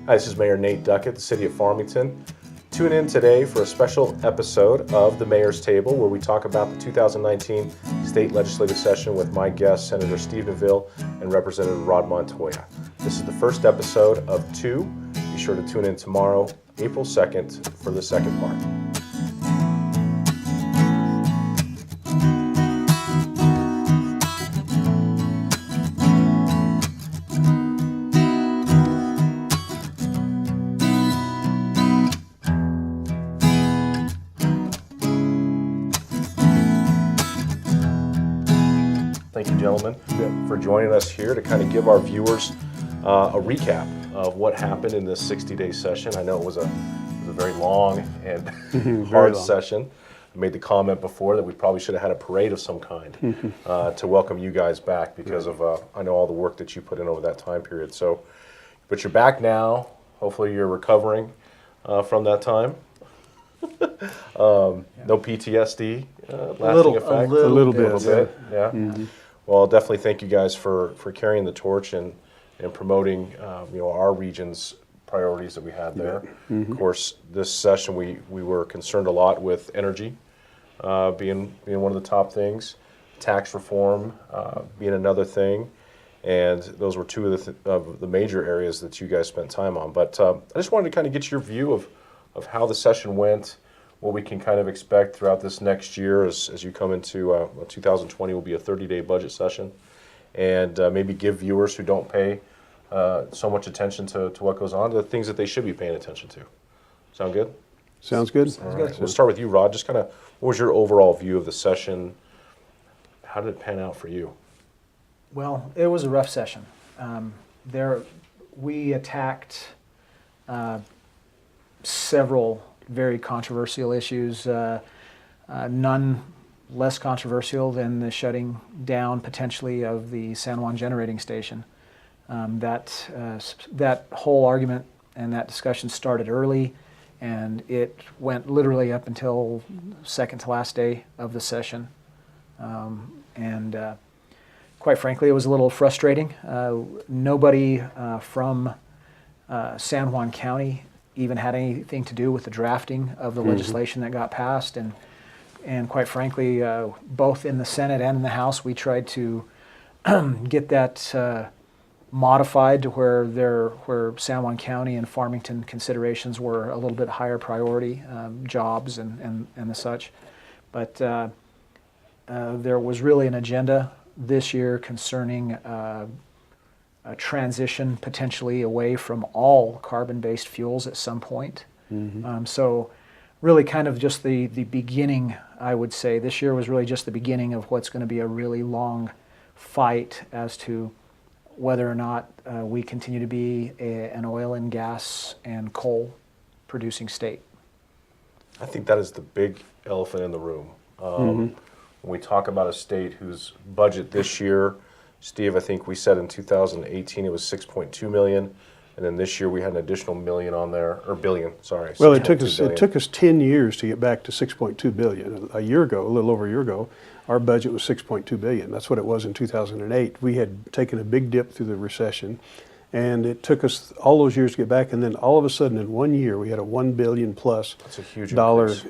Hi, this is Mayor Nate Duckett, the City of Farmington. Tune in today for a special episode of the Mayor's Table where we talk about the 2019 state legislative session with my guest, Senator Steve Neville and Representative Rod Montoya. This is the first episode of two. Be sure to tune in tomorrow, April 2nd, for the second part. Thank you, gentlemen, for joining us here to kind of give our viewers a recap of what happened in this 60-day session. I know it was a very long and hard session. I made the comment before that we probably should have had a parade of some kind to welcome you guys back because of, I know, all the work that you put in over that time period. So, but you're back now. Hopefully you're recovering from that time. No PTSD lasting effect? A little bit. Yeah. Well, definitely thank you guys for carrying the torch and promoting our region's priorities that we had there. Of course, this session we were concerned a lot with energy being one of the top things, tax reform being another thing, and those were two of the major areas that you guys spent time on. But I just wanted to kind of get your view of how the session went, what we can kind of expect throughout this next year as you come into 2020 will be a 30-day budget session, and maybe give viewers who don't pay so much attention to what goes on, the things that they should be paying attention to. Sound good? Sounds good. All right. We'll start with you, Rod. Just kind of, what was your overall view of the session? How did it pan out for you? Well, it was a rough session. We attacked several very controversial issues, none less controversial than the shutting down potentially of the San Juan generating station. That whole argument and that discussion started early, and it went literally up until second to last day of the session. Quite frankly, it was a little frustrating. Nobody from San Juan County even had anything to do with the drafting of the legislation that got passed, and quite frankly, both in the Senate and in the House, we tried to get that modified to where San Juan County and Farmington considerations were a little bit higher priority, jobs and the such. But there was really an agenda this year concerning a transition potentially away from all carbon-based fuels at some point. So really kind of just the beginning, I would say. This year was really just the beginning of what's going to be a really long fight as to whether or not we continue to be an oil and gas and coal producing state. I think that is the big elephant in the room. When we talk about a state whose budget this year, Steve, I think we said in 2018 it was 6.2 million, and then this year we had an additional million on there, or billion, sorry. Well, it took us 10 years to get back to 6.2 billion. A year ago, a little over a year ago, our budget was 6.2 billion. That's what it was in 2008. We had taken a big dip through the recession, and it took us all those years to get back, and then all of a sudden in 1 year we had a $1 billion plus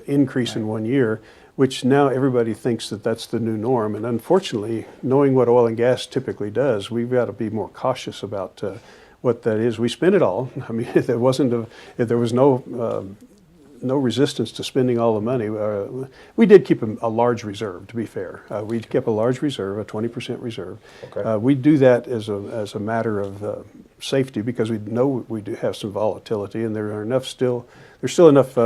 increase in 1 year, which now everybody thinks that that's the new norm. And unfortunately, knowing what oil and gas typically does, we've got to be more cautious about what that is. We spent it all. I mean, if there was no resistance to spending all the money, we did keep a large reserve, to be fair. We kept a large reserve, a 20% reserve. Okay. We do that as a matter of safety because we know we do have some volatility, and there's still enough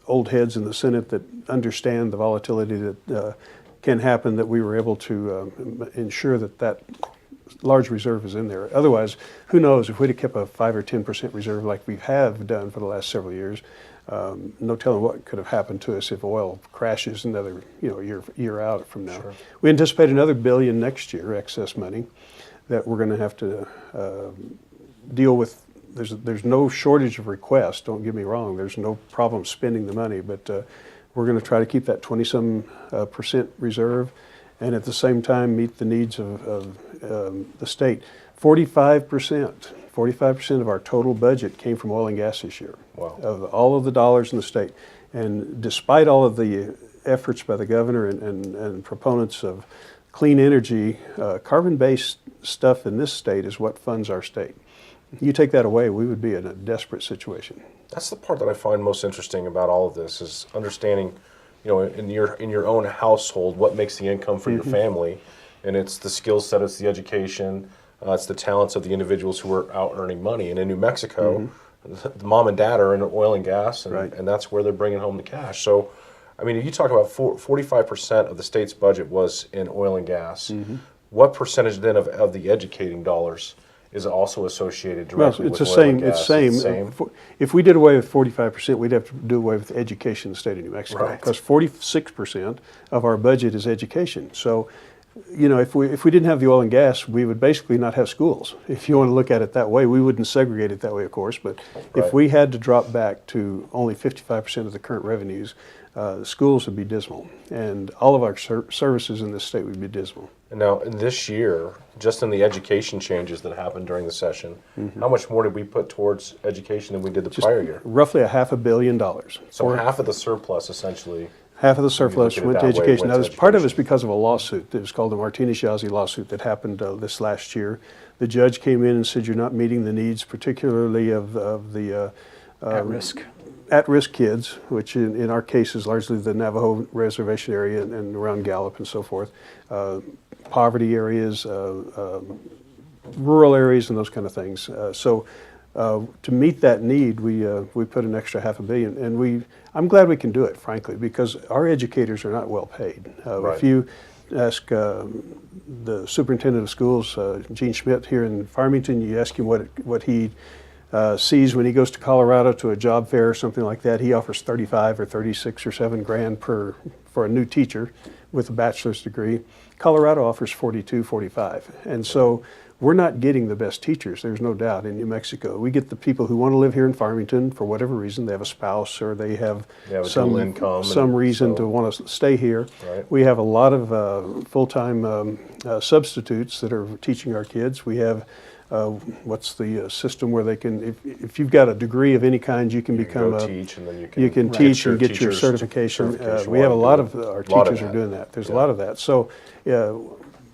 old heads in the Senate that understand the volatility that can happen, that we were able to ensure that large reserve is in there. Otherwise, who knows, if we'd have kept a 5 or 10% reserve like we have done for the last several years, no telling what could have happened to us if oil crashes another year out from now. Sure. We anticipate another $1 billion next year, excess money, that we're going to have to deal with. There's no shortage of requests, don't get me wrong. There's no problem spending the money, but we're going to try to keep that 20-some% reserve and at the same time meet the needs of the state. 45%, 45% of our total budget came from oil and gas this year. Wow. Of all of the dollars in the state. And despite all of the efforts by the governor and proponents of clean energy, carbon-based stuff in this state is what funds our state. You take that away, we would be in a desperate situation. That's the part that I find most interesting about all of this is understanding, in your own household, what makes the income for your family, and it's the skill set, it's the education, it's the talents of the individuals who are out earning money. And in New Mexico, the mom and dad are in oil and gas, and, Right. and that's where they're bringing home the cash. So, I mean, you talk about 45% of the state's budget was in oil and gas. What percentage then of the educating dollars is also associated directly It's with the oil same. and gas? It's the same. If we did away with 45%, we'd have to do away with education in the state of New Mexico, Right. because 46% of our budget is education. So, if we didn't have the oil and gas, we would basically not have schools. If you want to look at it that way, we wouldn't segregate it that way, of course. But Right. if we had to drop back to only 55% of the current revenues, the schools would be dismal, and all of our services in this state would be dismal. And now, in this year, just in the education changes that happened during the session, how much more did we put towards education than we did the prior year? Roughly $500 million. So half of the surplus, essentially. Half of the surplus look at it went to that way, education. went Now, to part of it's education. because of a lawsuit. It was called the Martinez-Yazzie lawsuit that happened this last year. The judge came in and said, you're not meeting the needs, particularly of the at-risk kids, which in our case is largely the Navajo reservation area and around Gallup and so forth, poverty areas, rural areas, and those kind of things. To meet that need, we put an extra $500 million, and I'm glad we can do it, frankly, because our educators are not well paid. Right. If you ask the superintendent of schools, Gene Schmidt here in Farmington, you ask him what he sees when he goes to Colorado to a job fair or something like that, he offers 35 or 36 or 7 grand for a new teacher with a bachelor's degree. Colorado offers 42, 45. And so we're not getting the best teachers, there's no doubt, in New Mexico. We get the people who want to live here in Farmington for whatever reason. They have a spouse or they have a dual income, some and reason so- to want to stay here. Right. We have a lot of full-time substitutes that are teaching our kids. We have what's the system where they can, if you've got a degree of any kind, you can become go a teach, and then you can get teach your and get your teacher's certification. certification We have a while lot you of do it. our A lot of teachers are that. doing that. There's a Yeah. lot of that. So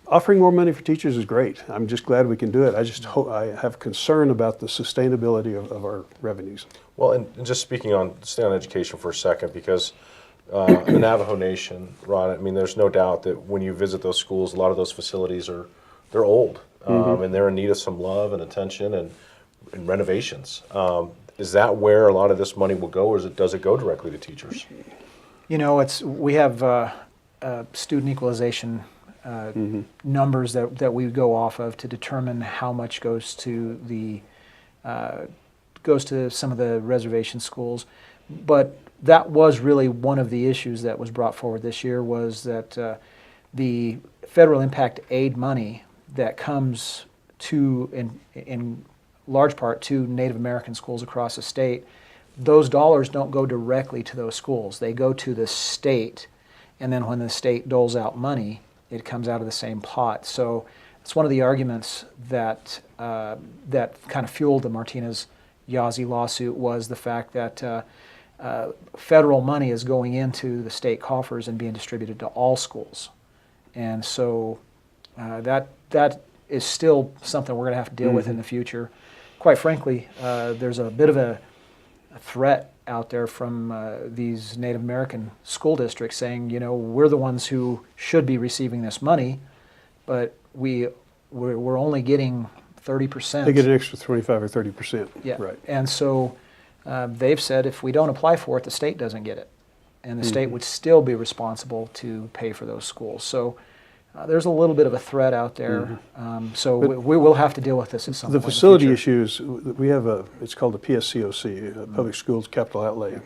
offering more money for teachers is great. I'm just glad we can do it. I just hope, I have concern about the sustainability of our revenues. Well, and just stay on education for a second, because the Navajo Nation, Ron, I mean, there's no doubt that when you visit those schools, a lot of those facilities they're old, and they're in need of some love and attention and renovations. Is that where a lot of this money will go, or does it go directly to teachers? We have student equalization numbers that we go off of to determine how much goes to some of the reservation schools. But that was really one of the issues that was brought forward this year, was that the federal impact aid money that comes in large part to Native American schools across the state, those dollars don't go directly to those schools. They go to the state, and then when the state doles out money, it comes out of the same pot. So it's one of the arguments that that kind of fueled the Martinez-Yazzie lawsuit, was the fact that federal money is going into the state coffers and being distributed to all schools. And so that is still something we're going to have to deal with in the future. Quite frankly, there's a bit of a threat out there from these Native American school districts saying, we're the ones who should be receiving this money, but we're only getting 30%. They get an extra 25 or 30%. Yeah. Right. And so they've said if we don't apply for it, the state doesn't get it. And the state would still be responsible to pay for those schools. So there's a little bit of a threat out there. So we will have to deal with this at some point. The facility in the future. issue is, we have it's called the PSCOC, Public Schools Capital Outlay.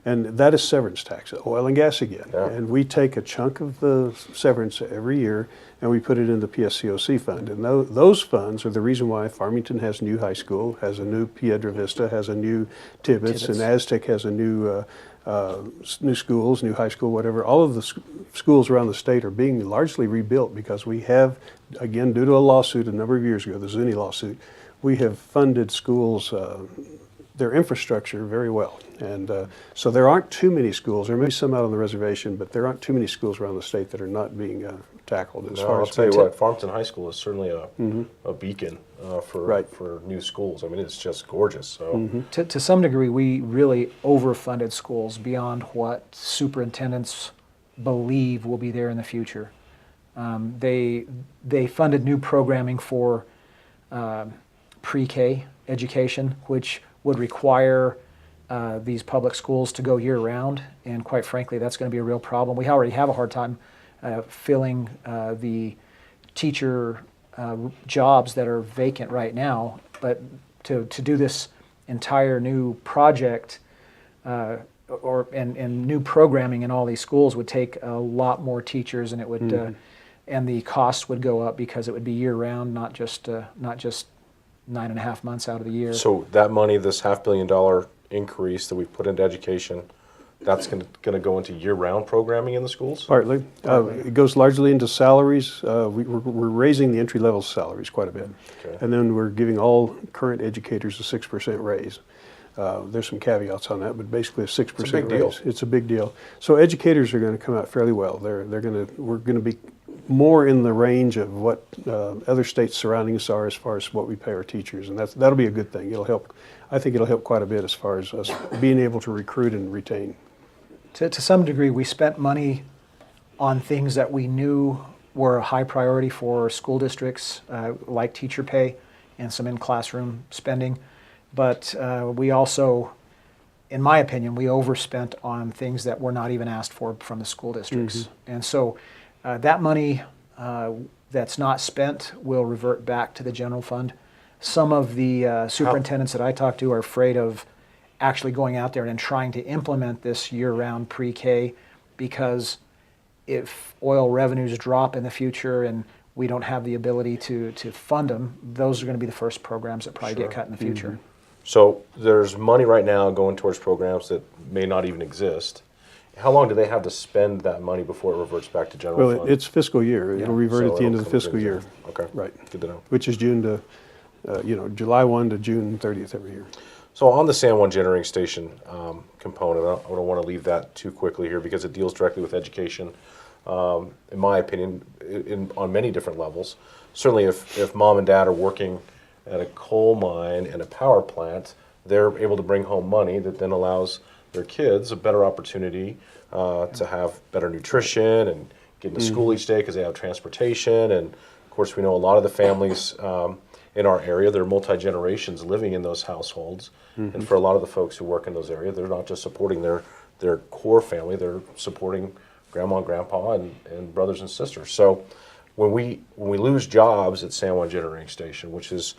And that is severance tax, oil and gas again. Yeah. And we take a chunk of the severance every year and we put it in the PSCOC fund. And those funds are the reason why Farmington has a new high school, has a new Piedra Vista, has a new Tibbetts, and Aztec has a new schools, new high school, whatever. All of the schools around the state are being largely rebuilt because we have, again, due to a lawsuit a number of years ago, the Zuni lawsuit, we have funded schools, their infrastructure very well. And so there aren't too many schools. There may be some out on the reservation, but there aren't too many schools around the state that are not being tackled as No, far I'll as. tell you what, Farmington High School is certainly a beacon for Right. for new schools. I mean, it's just gorgeous. So To some degree, we really overfunded schools beyond what superintendents believe will be there in the future. They funded new programming for pre-K education, which would require these public schools to go year-round, and quite frankly, that's going to be a real problem. We already have a hard time filling the teacher jobs that are vacant right now, but to do this entire new project and new programming in all these schools would take a lot more teachers, and it would and the costs would go up because it would be year-round, not just 9.5 months out of the year. so that money, this $500 million increase that we've put into education, that's going to go into year-round programming in the schools? Partly. It goes largely into salaries. We're raising the entry-level salaries quite a bit. Okay. And then we're giving all current educators a 6% raise. There's some caveats on that, but basically a 6% It's a big deal. raise. It's a big deal. So educators are going to come out fairly well. We're going to be more in the range of what other states surrounding us are as far as what we pay our teachers, and that'll be a good thing. It'll help. I think it'll help quite a bit as far as us being able to recruit and retain. To some degree, we spent money on things that we knew were a high priority for school districts, like teacher pay and some in-classroom spending. But we also, in my opinion, we overspent on things that were not even asked for from the school districts. And so that money that's not spent will revert back to the general fund. Some of the superintendents that I talk to are afraid of actually going out there and trying to implement this year-round pre-K, because if oil revenues drop in the future and we don't have the ability to fund them, those are going to be the first programs that probably get cut in the future. So there's money right now going towards programs that may not even exist. How long do they have to spend that money before it reverts back to general Well, fund? it's fiscal year. It'll revert So at the end of it'll the come fiscal to year. Okay. Right. Good to know. Which is June to, July 1 to June 30th every year. So on the San Juan generating station component, I don't want to leave that too quickly here because it deals directly with education, in my opinion, on many different levels. Certainly if mom and dad are working at a coal mine and a power plant, they're able to bring home money that then allows their kids a better opportunity to have better nutrition and get into school each day because they have transportation. And of course, we know a lot of the families in our area, there are multi-generations living in those households. And for a lot of the folks who work in those areas, they're not just supporting their core family, they're supporting grandma and grandpa and brothers and sisters. So when we lose jobs at San Juan Generating Station, which is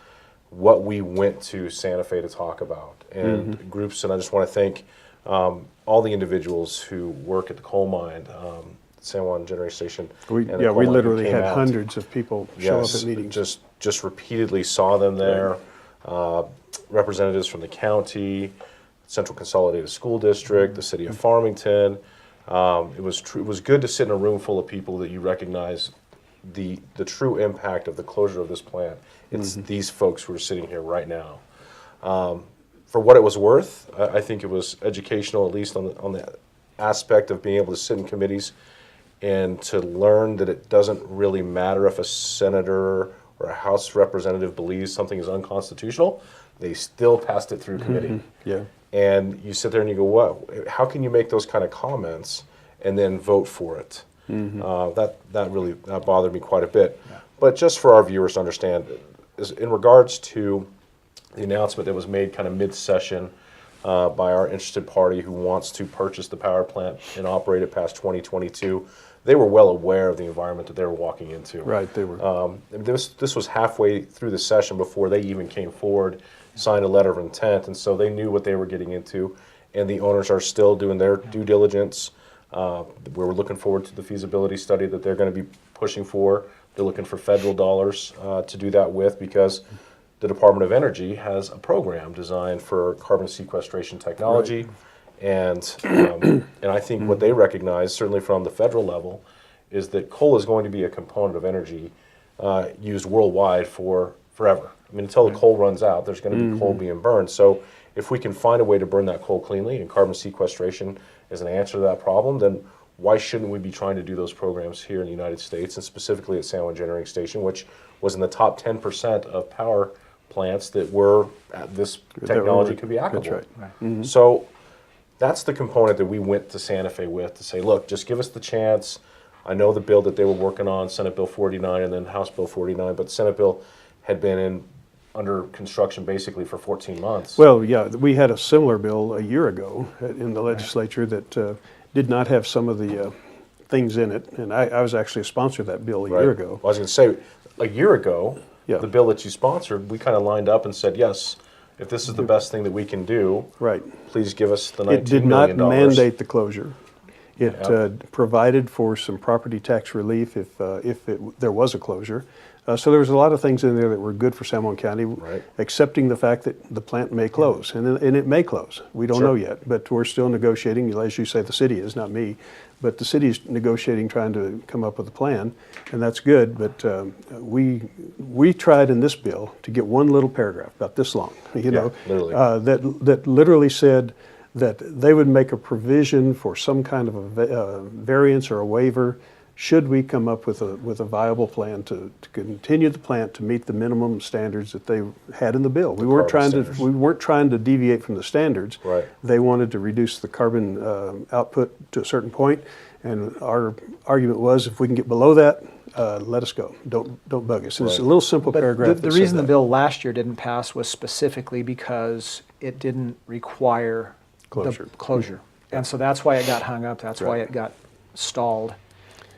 what we went to Santa Fe to talk about, and groups, and I just want to thank all the individuals who work at the coal mine, San Juan Generating Station. We literally had hundreds of people show up at meetings. Just repeatedly saw them there. Representatives from the county, Central Consolidated School District, the city of Farmington. It was good to sit in a room full of people that you recognize the true impact of the closure of this plant. It's these folks who are sitting here right now. For what it was worth, I think it was educational, at least on the aspect of being able to sit in committees and to learn that it doesn't really matter if a senator or a House representative believes something is unconstitutional, they still passed it through committee. Yeah. And you sit there and you go, what? How can you make those kind of comments and then vote for it? That really bothered me quite a bit. Yeah. But just for our viewers to understand, in regards to the announcement that was made kind of mid-session by our interested party who wants to purchase the power plant and operate it past 2022, they were well aware of the environment that they were walking into. Right, they were. This was halfway through the session before they even came forward, signed a letter of intent, and so they knew what they were getting into. And the owners are still doing their due diligence. We're looking forward to the feasibility study that they're going to be pushing for. They're looking for federal dollars to do that with, because the Department of Energy has a program designed for carbon sequestration technology. Right. And I think what they recognize, certainly from the federal level, is that coal is going to be a component of energy used worldwide for forever. I mean, until the coal runs out, there's going to be coal being burned. So if we can find a way to burn that coal cleanly, and carbon sequestration is an answer to that problem, then why shouldn't we be trying to do those programs here in the United States, and specifically at San Juan Generating Station, which was in the top 10% of power plants that were this technology could be applicable. That's right. So that's the component that we went to Santa Fe with, to say, look, just give us the chance. I know the bill that they were working on, Senate Bill 49 and then House Bill 49, but the Senate bill had been under construction basically for 14 months. Well, yeah, we had a similar bill a year ago in the legislature that did not have some of the things in it, and I was actually a sponsor of that bill a year ago. Well, I was going to say, a year ago, Yeah. the bill that you sponsored, we kind of lined up and said, yes, if this is the best thing that we can do, Right. please give us the $19 It did million. not mandate the closure. It Yep. provided for some property tax relief if there was a closure. So there was a lot of things in there that were good for San Juan County, Right. accepting the fact that the plant may close, and it may close. We don't know yet, but we're still negotiating. As you say, the city is, not me, but the city is negotiating, trying to come up with a plan, and that's good. But we tried in this bill to get one little paragraph about this long, literally. that literally said that they would make a provision for some kind of a variance or a waiver should we come up with a viable plan to continue the plant to meet the minimum standards that they had in the bill. We weren't trying to deviate from the standards. Right. They wanted to reduce the carbon output to a certain point, and our argument was if we can get below that, let us go. Don't bug us. And it's a little simple paragraph. The reason the bill last year didn't pass was specifically because it didn't require Closure. the closure. And so that's why it got hung up. That's why it got stalled.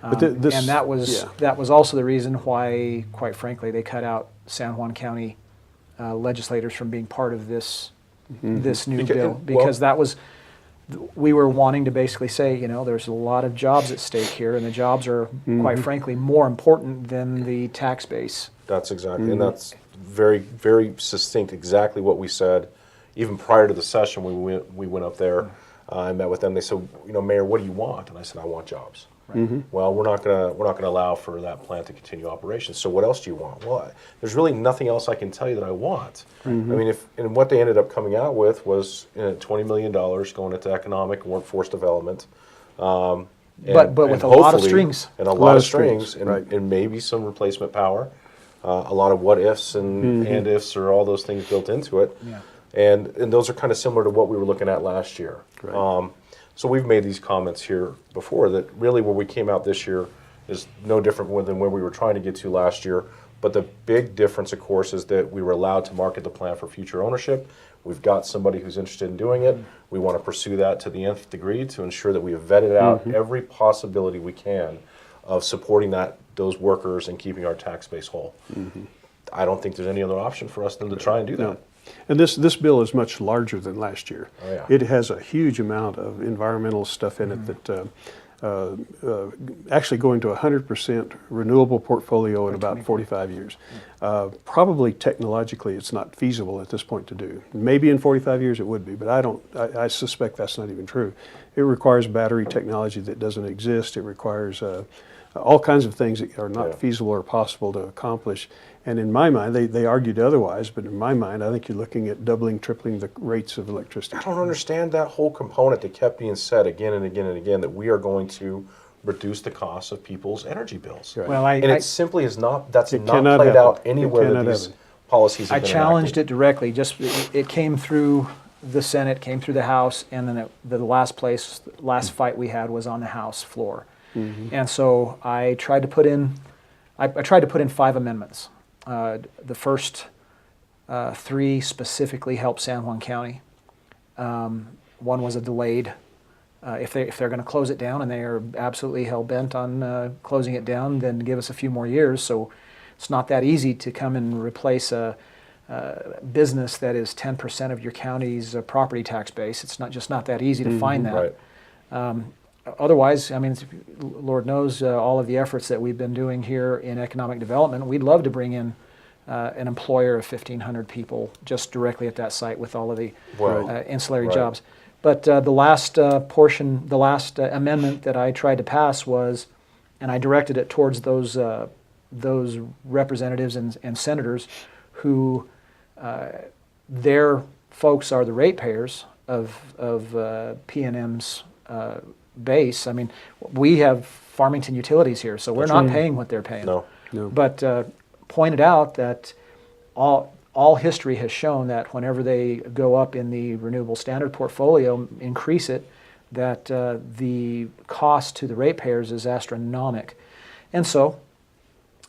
But And that was also the reason why, quite frankly, they cut out San Juan County legislators from being part of this new bill, because we were wanting to basically say, there's a lot of jobs at stake here, and the jobs are, quite frankly, more important than the tax base. That's exactly, and that's very, very succinct, exactly what we said. Even prior to the session, we went up there. I met with them. They said, Mayor, what do you want? And I said, I want jobs. Well, we're not gonna allow for that plant to continue operations. So what else do you want? Well, there's really nothing else I can tell you that I want. I mean, and what they ended up coming out with was $20 million going into economic and workforce development. But with a lot of strings. And a lot of strings, right. and maybe some replacement power. A lot of what ifs and ifs, or all those things built into it. Yeah. And those are kind of similar to what we were looking at last year. Right. So we've made these comments here before that really where we came out this year is no different than where we were trying to get to last year. But the big difference, of course, is that we were allowed to market the plant for future ownership. We've got somebody who's interested in doing it. We want to pursue that to the nth degree to ensure that we have vetted out every possibility we can of supporting those workers and keeping our tax base whole. I don't think there's any other option for us than to try and do that. No. And this bill is much larger than last year. Oh, yeah. It has a huge amount of environmental stuff in it that actually going to 100% renewable portfolio in about 45 years. Probably technologically it's not feasible at this point to do. Maybe in 45 years it would be, but I suspect that's not even true. It requires battery technology that doesn't exist. It requires all kinds of things that are not feasible or possible to accomplish. And in my mind, they argued otherwise, but in my mind, I think you're looking at doubling, tripling the rates of electricity. I don't understand that whole component that kept being said again and again and again, that we are going to reduce the cost of people's energy bills. Right. Well, It simply is not, that's not cannot played happen. out It anywhere cannot that these happen. policies have I been challenged enacted. it directly. It came through the Senate, came through the House, and then the last fight we had was on the House floor. And so I tried to put in 5 amendments. The first 3 specifically helped San Juan County. One was a delayed. If they're going to close it down, and they are absolutely hell bent on closing it down, then give us a few more years. So it's not that easy to come and replace a business that is 10% of your county's property tax base. It's not that easy to find that. Right. Otherwise, I mean, Lord knows all of the efforts that we've been doing here in economic development. We'd love to bring in an employer of 1,500 people just directly at that site with all of the ancillary jobs. But the last amendment that I tried to pass was, and I directed it towards those representatives and senators who their folks are the ratepayers of PNM's base. I mean, we have Farmington Utilities here, so we're not paying what they're paying. No. But pointed out that all history has shown that whenever they go up in the renewable standard portfolio, increase it, that the cost to the ratepayers is astronomical. And so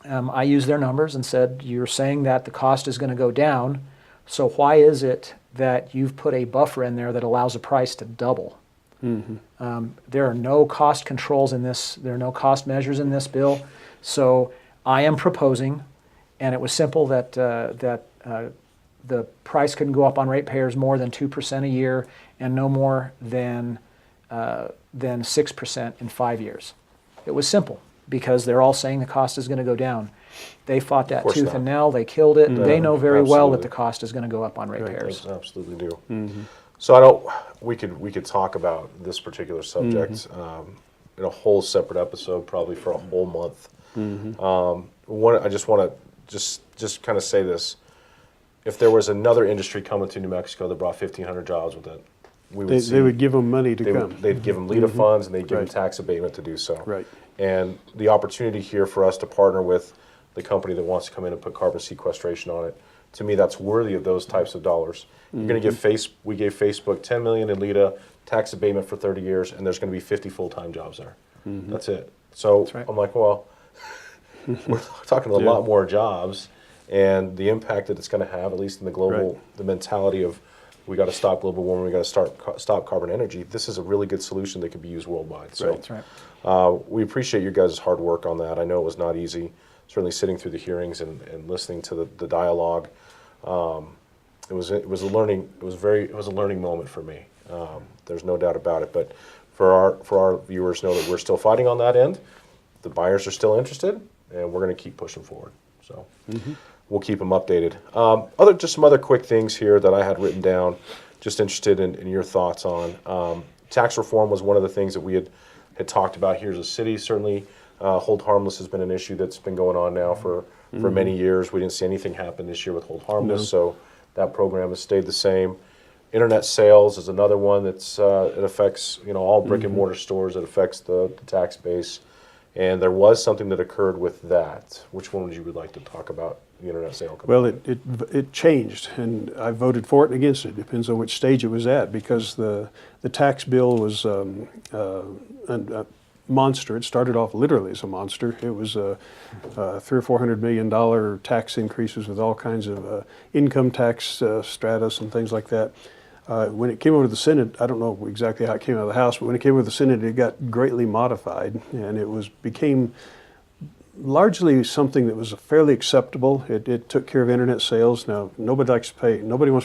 I used their numbers and said, you're saying that the cost is going to go down, so why is it that you've put a buffer in there that allows the price to double? There are no cost controls in this, there are no cost measures in this bill, so I am proposing, and it was simple, that the price couldn't go up on ratepayers more than 2% a year and no more than 6% in 5 years. It was simple, because they're all saying the cost is going to go down. They fought that course tooth not. and nail. They killed it. No, they know very well that absolutely. the cost is going to go up on ratepayers. They absolutely do. So we could talk about this particular subject in a whole separate episode, probably for a whole month. I just want to just kind of say this: if there was another industry coming to New Mexico that brought 1,500 jobs with it, They would give them money to come. They'd give them LEDA funds, and they'd give them tax abatement to do so. Right. And the opportunity here for us to partner with the company that wants to come in and put carbon sequestration on it, to me, that's worthy of those types of dollars. You're going to give we gave Facebook $10 million in LEDA, tax abatement for 30 years, and there's going to be 50 full-time jobs there. That's it. So right. I'm like, well, we're talking a lot more jobs, and the impact that it's going to have, at least in the global, the mentality of, we got to stop global warming, we got to stop carbon energy. This is a really good solution that could be used worldwide. So That's right. we appreciate you guys' hard work on that. I know it was not easy, certainly sitting through the hearings and listening to the dialogue. It was a learning moment for me. There's no doubt about it. But for our viewers, know that we're still fighting on that end. The buyers are still interested, and we're going to keep pushing forward. So we'll keep them updated. Just some other quick things here that I had written down. Just interested in your thoughts on. Tax reform was one of the things that we had talked about here as a city. Certainly, hold harmless has been an issue that's been going on now for many years. We didn't see anything happen this year with hold harmless, so that program has stayed the same. Internet sales is another one that's it affects all brick and mortar stores. It affects the tax base, and there was something that occurred with that. Which one would you like to talk about? The internet sale component? Well, it changed, and I voted for it and against it. Depends on which stage it was at, because the tax bill was a monster. It started off literally as a monster. It was $300 or $400 million tax increases with all kinds of income tax stratus and things like that. When it came over to the Senate, I don't know exactly how it came out of the House, but when it came over to the Senate, it got greatly modified, and it became largely something that was fairly acceptable. It took care of internet sales. Now, nobody wants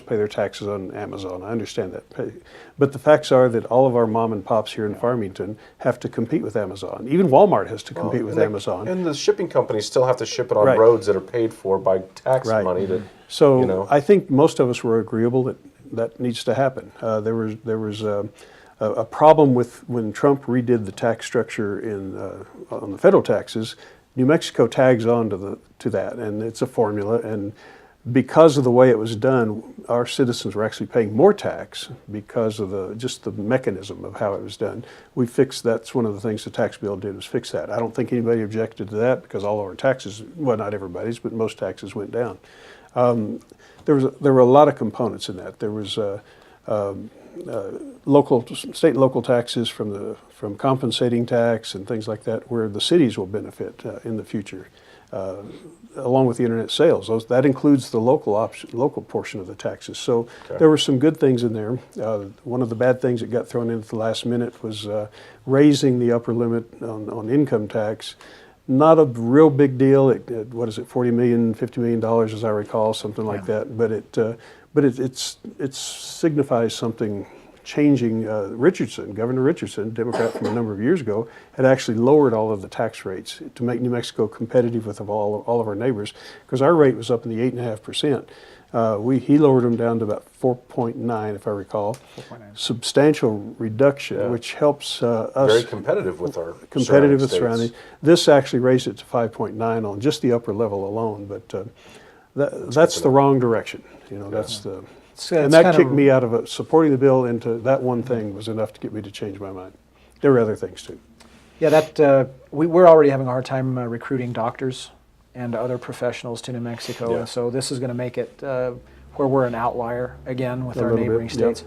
to pay their taxes on Amazon. I understand that. But the facts are that all of our mom and pops here in Farmington have to compete with Amazon. Even Walmart has to compete with Amazon. And the shipping companies still have to ship it on roads that are paid for by tax money. So I think most of us were agreeable that needs to happen. There was a problem with when Trump redid the tax structure on the federal taxes. New Mexico tags on to that, and it's a formula. And because of the way it was done, our citizens were actually paying more tax because of just the mechanism of how it was done. We fixed that's one of the things the tax bill did, was fix that. I don't think anybody objected to that, because all of our taxes, well, not everybody's, but most taxes went down. There were a lot of components in that. There was state and local taxes from compensating tax and things like that, where the cities will benefit in the future, along with the internet sales. That includes the local portion of the taxes. So there were some good things in there. One of the bad things that got thrown in at the last minute was raising the upper limit on income tax. Not a real big deal. What is it, $40 million, $50 million, as I recall, something like that. But it signifies something changing. Governor Richardson, Democrat from a number of years ago, had actually lowered all of the tax rates to make New Mexico competitive with all of our neighbors, because our rate was up in the 8.5%. He lowered them down to about 4.9, if I recall. 4.9. Substantial reduction, which helps us. Very competitive with our surrounding. This actually raised it to 5.9 on just the upper level alone. But That's the wrong direction. You know, that's the, So and it's that kind kicked of- me out of supporting the bill into that one thing was enough to get me to change my mind. There were other things too. Yeah, that we're already having a hard time recruiting doctors and other professionals to New Mexico, Yeah. and so this is going to make it where we're an outlier again with A our little bit, neighboring yep. states.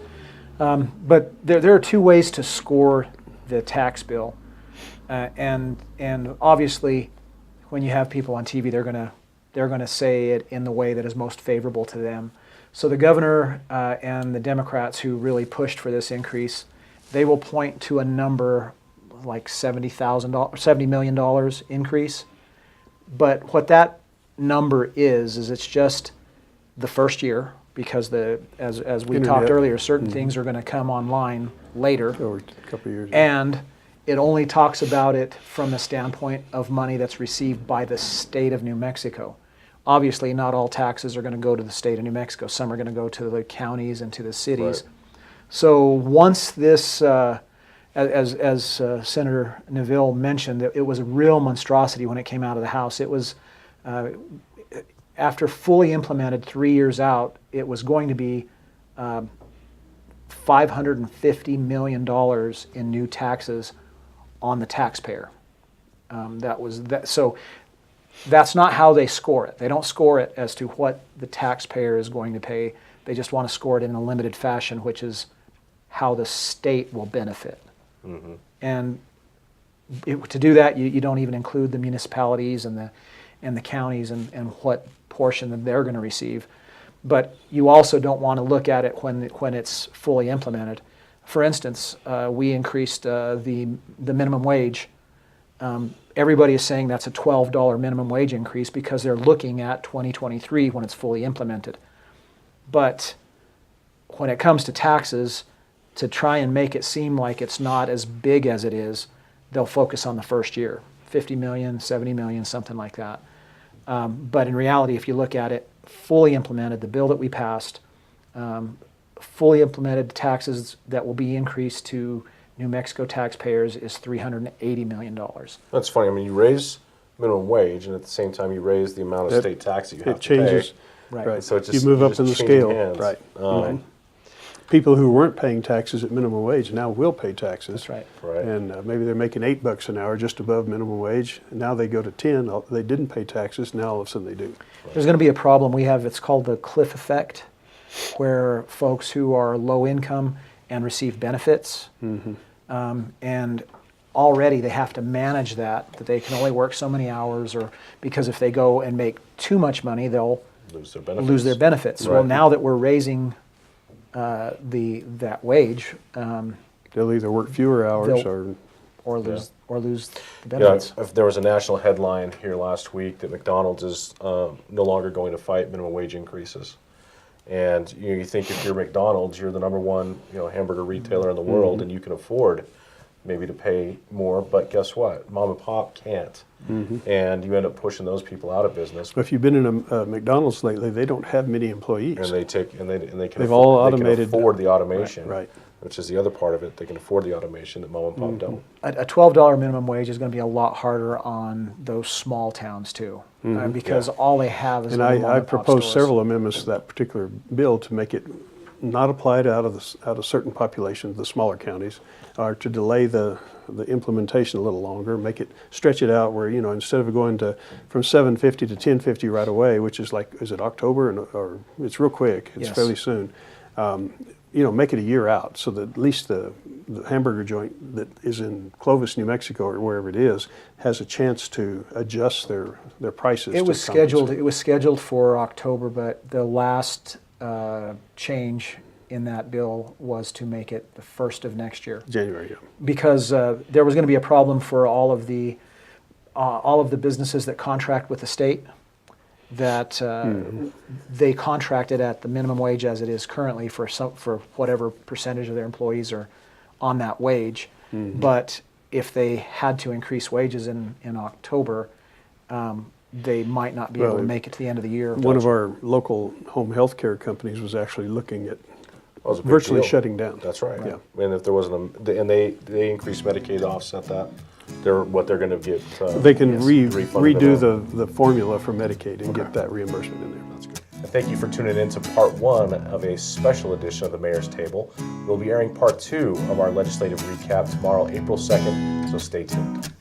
But there are two ways to score the tax bill, and obviously, when you have people on TV, they're gonna say it in the way that is most favorable to them. So the governor and the Democrats who really pushed for this increase, they will point to a number like $70 million increase. But what that number is it's just the first year, because as we talked Internet. earlier, certain things are going to come online later, Over a couple of years. and it only talks about it from the standpoint of money that's received by the state of New Mexico. Obviously, not all taxes are going to go to the state of New Mexico. Some are going to go to the counties and to the cities. Right. So once this, as Senator Neville mentioned, it was a real monstrosity when it came out of the House. It was, after fully implemented 3 years out, it was going to be $550 million in new taxes on the taxpayer. That was that. So that's not how they score it. They don't score it as to what the taxpayer is going to pay. They just want to score it in a limited fashion, which is how the state will benefit. Mm-hmm. And to do that, you don't even include the municipalities and the counties and what portion that they're going to receive. But you also don't want to look at it when it's fully implemented. For instance, we increased the minimum wage. Everybody is saying that's a $12 minimum wage increase because they're looking at 2023 when it's fully implemented. But when it comes to taxes, to try and make it seem like it's not as big as it is, they'll focus on the first year, 50 million, 70 million, something like that. But in reality, if you look at it, fully implemented, the bill that we passed, fully implemented taxes that will be increased to New Mexico taxpayers is $380 million. That's funny. I mean, you raise minimum wage, and at the same time, you raise the amount of That- state tax that you It have to changes. pay. Right. Right. So it You just- move you're up just in the changing scale. hands. Right. People who weren't paying taxes at minimum wage now will pay taxes. That's right. Right. And maybe they're making $8 an hour, just above minimum wage. And now they go to 10. They didn't pay taxes. Now all of a sudden they do. There's going to be a problem. We have, it's called the cliff effect, where folks who are low income and receive benefits, and already they have to manage that they can only work so many hours, or because if they go and make too much money, they'll Lose their benefits. lose their benefits. Well, Right. now that we're raising that wage, They'll either work fewer hours They'll- or or lose the Yeah, benefits. if there was a national headline here last week that McDonald's is no longer going to fight minimum wage increases. And you think if you're McDonald's, you're the number one hamburger retailer in the world, and you can afford maybe to pay more. But guess what? Mom and pop can't, and you end up pushing those people out of business. if you've been in a McDonald's lately, they don't have many employees. And they can They've all they can automated- afford the automation, Right. which is the other part of it. They can afford the automation that mom and pop don't. A $12 minimum wage is going to be a lot harder on those small towns too, because Yeah. all they have is And little mom I and pop proposed stores. several amendments to that particular bill to make it not applied out of certain populations, the smaller counties, or to delay the implementation a little longer, stretch it out where, instead of going from 750 to 1050 right away, which is is it October, or it's real quick, it's Yes. fairly soon, make it a year out so that at least the hamburger joint that is in Clovis, New Mexico, or wherever it is, has a chance to adjust their prices. It to was scheduled. compensate. It was scheduled for October, but the last change in that bill was to make it the 1st of next year, January, yeah. because there was going to be a problem for all of the businesses that contract with the state, that they contracted at the minimum wage as it is currently for whatever percentage of their employees are on that wage. But if they had to increase wages in October, they might not be able to Well, make it to the end of the year. One of our local home health care companies was actually looking at That was a big virtually deal. shutting down. That's right. Yeah. And if there wasn't and they increased Medicaid to offset that. what they're going to get. They can refunded redo the formula for Medicaid and get that reimbursement in there. That's good. And thank you for tuning in to part 1 of a special edition of the Mayor's Table. We'll be airing part 2 of our legislative recap tomorrow, April 2nd, so stay tuned.